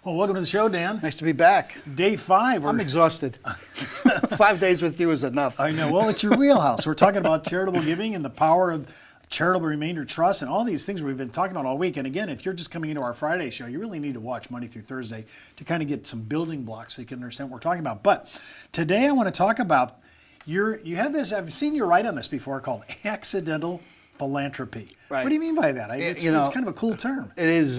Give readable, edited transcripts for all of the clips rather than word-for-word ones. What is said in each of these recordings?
Well, welcome to the show, Dan. Nice to be back. Day 5. I'm exhausted. 5 days with you is enough. I know. Well, it's your wheelhouse. We're talking about charitable giving and the power of Charitable Remainder Trust and all these things we've been talking about all week. And again, if you're just coming into our Friday show, you really need to watch Monday through Thursday to kind of get some building blocks so you can understand what we're talking about. But today I want to talk about you have this, I've seen you write on this before, called accidental philanthropy. Right. What do you mean by that? It's kind of a cool term. It is.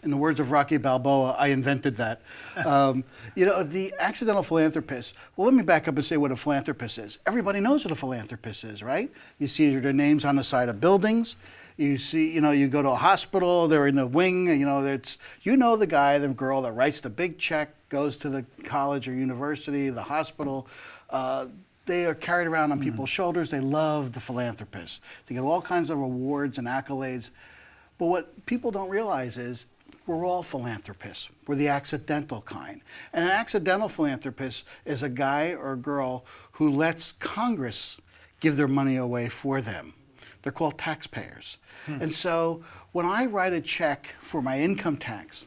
In the words of Rocky Balboa, I invented that. The accidental philanthropist. Well, let me back up and say what a philanthropist is. Everybody knows what a philanthropist is, right? You see their names on the side of buildings. You see, you go to a hospital, they're in the wing, the guy, the girl that writes the big check, goes to the college or university, the hospital. They are carried around on people's shoulders. They love the philanthropist. They get all kinds of awards and accolades. But what people don't realize is we're all philanthropists. We're the accidental kind. And an accidental philanthropist is a guy or a girl who lets Congress give their money away for them. They're called taxpayers. And so when I write a check for my income tax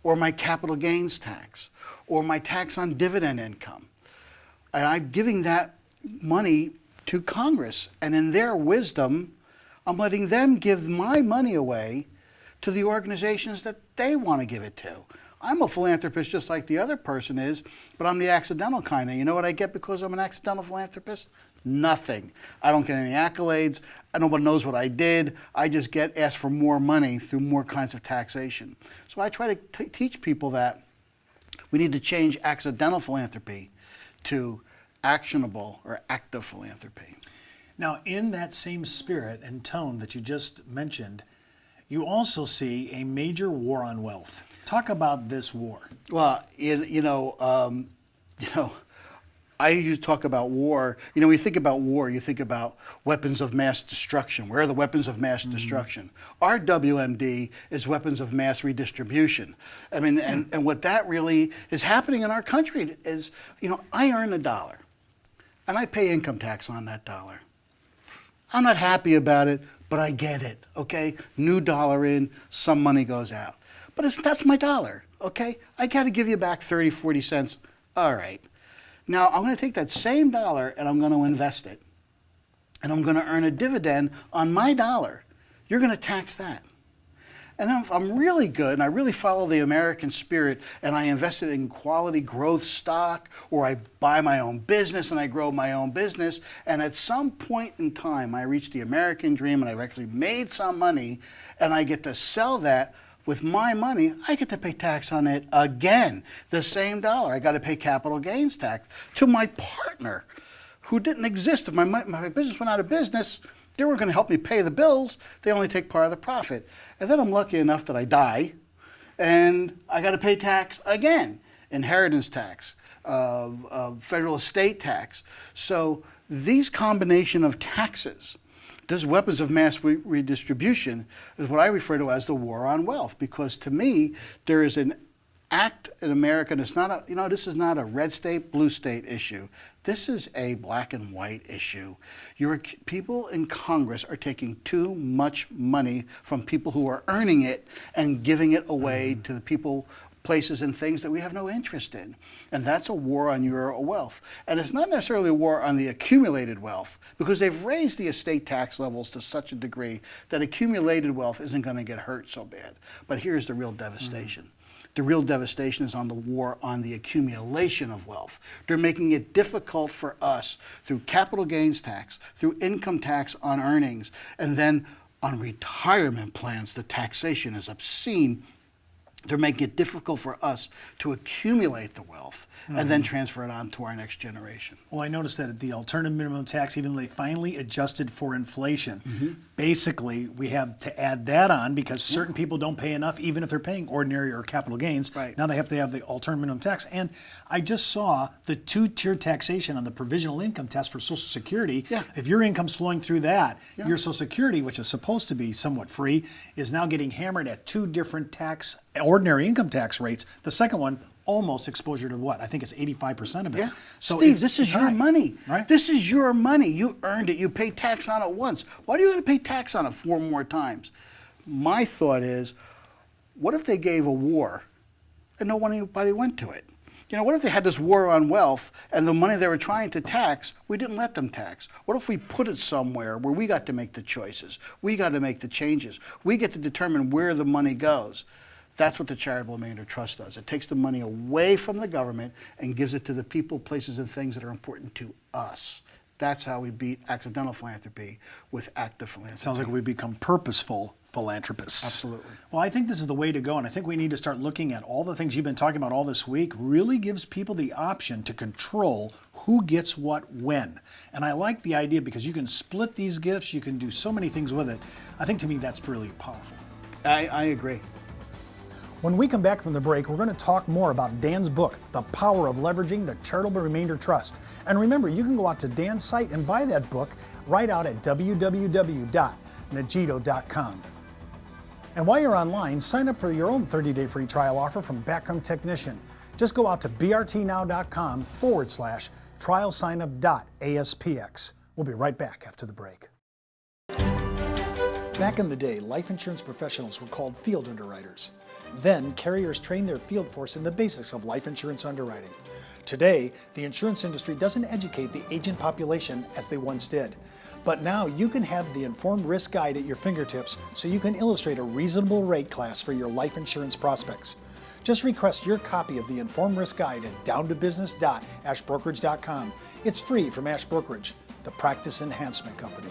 or my capital gains tax or my tax on dividend income, and I'm giving that money to Congress, and in their wisdom, I'm letting them give my money away to the organizations that they want to give it to. I'm a philanthropist just like the other person is, but I'm the accidental kind of. You know what I get because I'm an accidental philanthropist? Nothing. I don't get any accolades. Nobody knows what I did. I just get asked for more money through more kinds of taxation. So I try to teach people that we need to change accidental philanthropy to actionable or active philanthropy. Now, in that same spirit and tone that you just mentioned, you also see a major war on wealth. Talk about this war. Well, I used to talk about war. When you think about war, you think about weapons of mass destruction. Where are the weapons of mass destruction? Our WMD is weapons of mass redistribution. I mean, and what that really is happening in our country is, I earn $1 and I pay income tax on that dollar. I'm not happy about it, but I get it, okay? New dollar in, some money goes out. But that's my dollar, okay? I got to give you back 30, 40 cents. All right. Now, I'm going to take that same dollar and I'm going to invest it. And I'm going to earn a dividend on my dollar. You're going to tax that. And then if I'm really good and I really follow the American spirit and I invested in quality growth stock, or I buy my own business and I grow my own business, and at some point in time I reach the American dream and I've actually made some money and I get to sell that with my money, I get to pay tax on it again. The same dollar. I got to pay capital gains tax to my partner who didn't exist. If my business went out of business, they weren't going to help me pay the bills. They only take part of the profit. And then I'm lucky enough that I die, and I got to pay tax again, inheritance tax, federal estate tax. So these combination of taxes, this weapons of mass redistribution, is what I refer to as the war on wealth. Because to me, there is an act in America, and it's not this is not a red state, blue state issue. This is a black and white issue. Your people in Congress are taking too much money from people who are earning it and giving it away to the people, places and things that we have no interest in. And that's a war on your wealth. And it's not necessarily a war on the accumulated wealth, because they've raised the estate tax levels to such a degree that accumulated wealth isn't going to get hurt so bad. But here's the real devastation. The real devastation is on the war on the accumulation of wealth. They're making it difficult for us through capital gains tax, through income tax on earnings, and then on retirement plans. The taxation is obscene. They're making it difficult for us to accumulate the wealth and then transfer it on to our next generation. Well, I noticed that the alternative minimum tax, even though they finally adjusted for inflation, basically we have to add that on because certain people don't pay enough, even if they're paying ordinary or capital gains. Right. Now they have to have the alternative minimum tax. And I just saw the two-tier taxation on the provisional income test for Social Security. Yeah. If your income's flowing through that, your Social Security, which is supposed to be somewhat free, is now getting hammered at two different ordinary income tax rates. The second one, almost exposure to what? I think it's 85% of it. Yeah. So Steve, this is your high, money. right? This is your money. You earned it. You pay tax on it once. Why do you have to pay tax on it 4 more times? My thought is, What if they gave a war and nobody went to it? What if they had this war on wealth and the money they were trying to tax, we didn't let them tax? What if we put it somewhere where we got to make the choices? We got to make the changes. We get to determine where the money goes. That's what the Charitable Remainder Trust does. It takes the money away from the government and gives it to the people, places, and things that are important to us. That's how we beat accidental philanthropy with active philanthropy. Sounds like we become purposeful philanthropists. Absolutely. Well, I think this is the way to go, and I think we need to start looking at all the things you've been talking about all this week. Really gives people the option to control who gets what when. And I like the idea because you can split these gifts, you can do so many things with it. I think to me that's really powerful. I agree. When we come back from the break, we're going to talk more about Dan's book, The Power of Leveraging the Charitable Remainder Trust. And remember, you can go out to Dan's site and buy that book right out at www.najito.com. And while you're online, sign up for your own 30-day free trial offer from Background Technician. Just go out to brtnow.com/trialsignup.aspx. We'll be right back after the break. Back in the day, life insurance professionals were called field underwriters. Then, carriers trained their field force in the basics of life insurance underwriting. Today, the insurance industry doesn't educate the agent population as they once did. But now you can have the Informed Risk Guide at your fingertips so you can illustrate a reasonable rate class for your life insurance prospects. Just request your copy of the Informed Risk Guide at downtobusiness.ashbrokerage.com. It's free from Ash Brokerage, the practice enhancement company.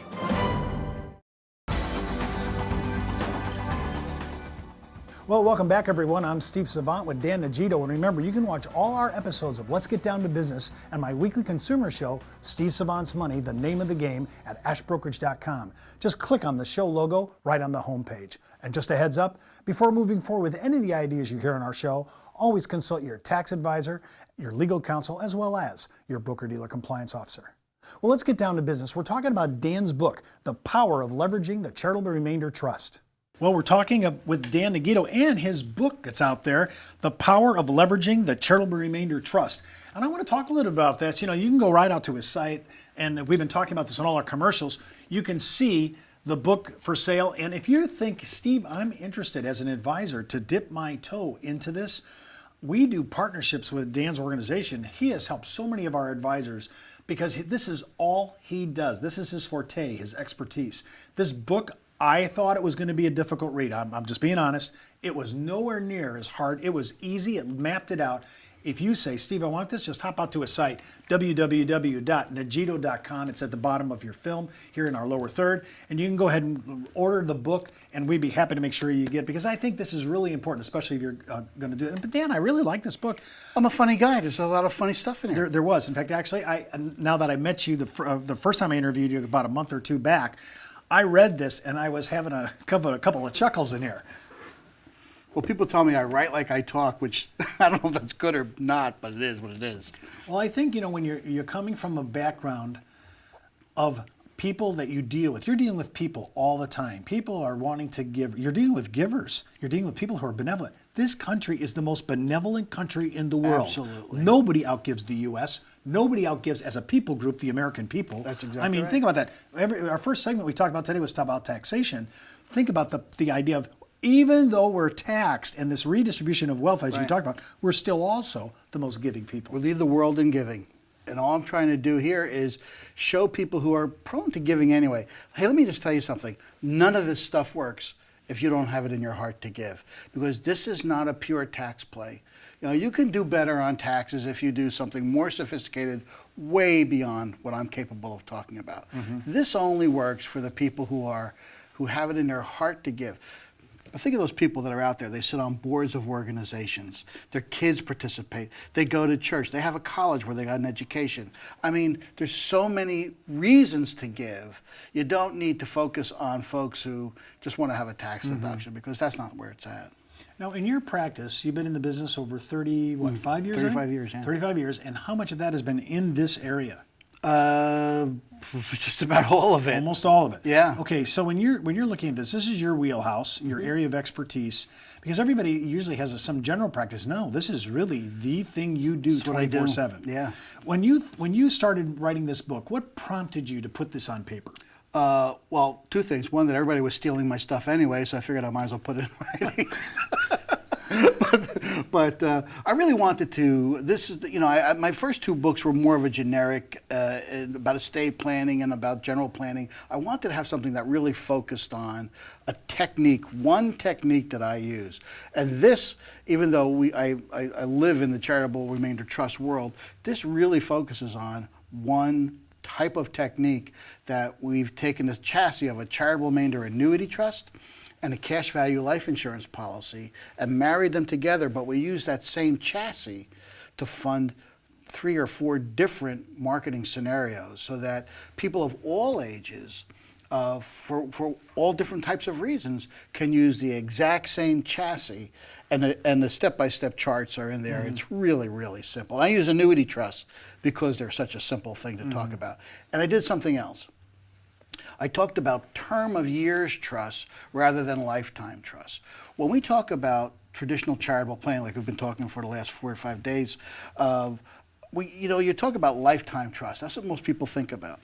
Well, welcome back, everyone. I'm Steve Savant with Dan Najito, and remember, you can watch all our episodes of Let's Get Down to Business and my weekly consumer show, Steve Savant's Money, the name of the game, at ashbrokerage.com. Just click on the show logo right on the homepage. And just a heads up, before moving forward with any of the ideas you hear on our show, always consult your tax advisor, your legal counsel, as well as your broker-dealer compliance officer. Well, let's get down to business. We're talking about Dan's book, The Power of Leveraging the Charitable Remainder Trust. Well, we're talking with Dan Najito and his book that's out there, The Power of Leveraging the Charitable Remainder Trust. And I want to talk a little about this. You can go right out to his site, and we've been talking about this in all our commercials. You can see the book for sale. And if you think, Steve, I'm interested as an advisor to dip my toe into this, we do partnerships with Dan's organization. He has helped so many of our advisors because this is all he does. This is his forte, his expertise. This book, I thought it was going to be a difficult read. I'm just being honest. It was nowhere near as hard. It was easy. It mapped it out. If you say, Steve, I want this, just hop out to a site, www.najito.com. It's at the bottom of your film here in our lower third. And you can go ahead and order the book, and we'd be happy to make sure you get it, because I think this is really important, especially if you're going to do it. But Dan, I really like this book. I'm a funny guy. There's a lot of funny stuff in here. There was. In fact, actually, now that I met you, the first time I interviewed you about a month or two back, I read this, and I was having a couple of chuckles in here. Well, people tell me I write like I talk, which I don't know if that's good or not, but it is what it is. Well, I think, when you're coming from a background of people that you deal with, you're dealing with people all the time. People are wanting to give. You're dealing with givers. You're dealing with people who are benevolent. This country is the most benevolent country in the world. Absolutely. Nobody outgives the U.S. Nobody outgives, as a people group, the American people. That's exactly right. Think about that. Our first segment we talked about today was about taxation. Think about the idea of, even though we're taxed and this redistribution of wealth, as you talked about, we're still also the most giving people. We lead the world in giving. And all I'm trying to do here is show people who are prone to giving anyway. Hey, let me just tell you something. None of this stuff works if you don't have it in your heart to give. Because this is not a pure tax play. You can do better on taxes if you do something more sophisticated, way beyond what I'm capable of talking about. Mm-hmm. This only works for the people who have it in their heart to give. But think of those people that are out there. They sit on boards of organizations. Their kids participate. They go to church. They have a college where they got an education. There's so many reasons to give. You don't need to focus on folks who just want to have a tax deduction, because that's not where it's at. Now, in your practice, you've been in the business over 5 years? 35 years, yeah. 35 years. And how much of that has been in this area? Just about all of it. Almost all of it. Yeah. Okay, so when you're looking at this is your wheelhouse, your area of expertise, because everybody usually has some general practice. No, this is really the thing you do 24/7. Yeah. When you started writing this book, what prompted you to put this on paper? Well, two things. One, that everybody was stealing my stuff anyway, so I figured I might as well put it in writing. But I really wanted to. This is, my first two books were more of a generic about estate planning and about general planning. I wanted to have something that really focused on a technique, one technique that I use. And this, even though I live in the Charitable Remainder Trust world, this really focuses on one type of technique that we've taken the chassis of a charitable remainder annuity trust and a cash value life insurance policy and married them together, but we use that same chassis to fund 3 or 4 different marketing scenarios so that people of all ages, for all different types of reasons, can use the exact same chassis, and the step-by-step charts are in there. It's really, really simple. I use annuity trusts because they're such a simple thing to talk about. And I did something else. I talked about term of years trusts rather than lifetime trusts. When we talk about traditional charitable planning, like we've been talking for the last 4 or 5 days, you talk about lifetime trusts. That's what most people think about.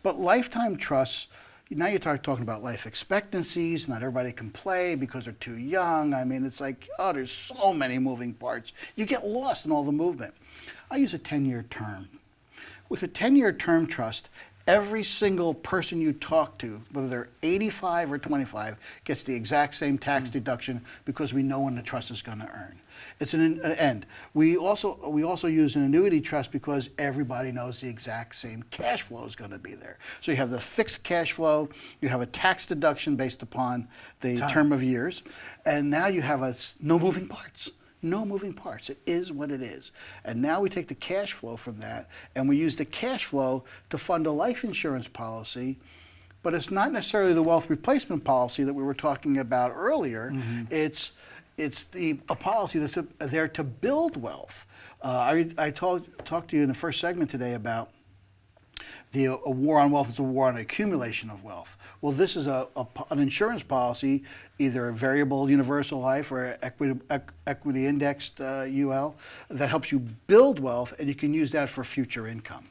But lifetime trusts, now you're talking about life expectancies. Not everybody can play because they're too young. I mean, it's like, oh, there's so many moving parts. You get lost in all the movement. I use a 10-year term. With a 10-year term trust, every single person you talk to, whether they're 85 or 25, gets the exact same tax deduction because we know when the trust is going to earn. It's an end. We also use an annuity trust because everybody knows the exact same cash flow is going to be there. So you have the fixed cash flow, you have a tax deduction based upon the term of years, and now you have no moving parts. No moving parts. It is what it is. And now we take the cash flow from that and we use the cash flow to fund a life insurance policy, but it's not necessarily the wealth replacement policy that we were talking about earlier. It's a policy that's there to build wealth. I talked to you in the first segment today about a war on wealth is a war on accumulation of wealth. Well, this is an insurance policy, either a variable universal life or equity indexed UL, that helps you build wealth, and you can use that for future income.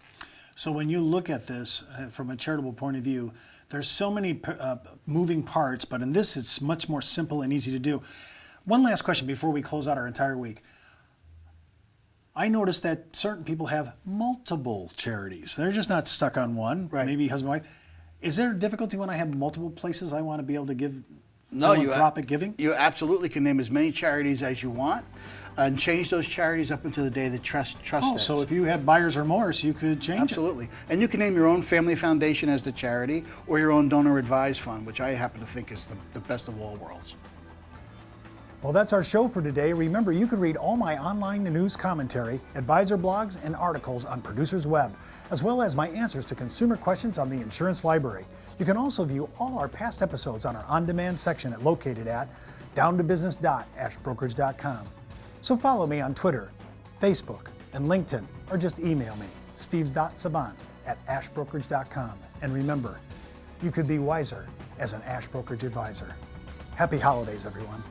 So when you look at this from a charitable point of view, there's so many moving parts, but in this it's much more simple and easy to do. One last question before we close out our entire week. I noticed that certain people have multiple charities. They're just not stuck on one, right. Maybe husband and wife. Is there a difficulty when I have multiple places I want to be able to give No, philanthropic giving? You absolutely can name as many charities as you want and change those charities up until the day the trust ends. So if you have buyer's remorse, you could change Absolutely. And you can name your own family foundation as the charity or your own donor advised fund, which I happen to think is the best of all worlds. Well, that's our show for today. Remember, you can read all my online news commentary, advisor blogs, and articles on Producer's Web, as well as my answers to consumer questions on the Insurance Library. You can also view all our past episodes on our on-demand section located at downtobusiness.ashbrokerage.com. So follow me on Twitter, Facebook, and LinkedIn, or just email me, steves.saban@ashbrokerage.com. And remember, you could be wiser as an Ash Brokerage advisor. Happy holidays, everyone.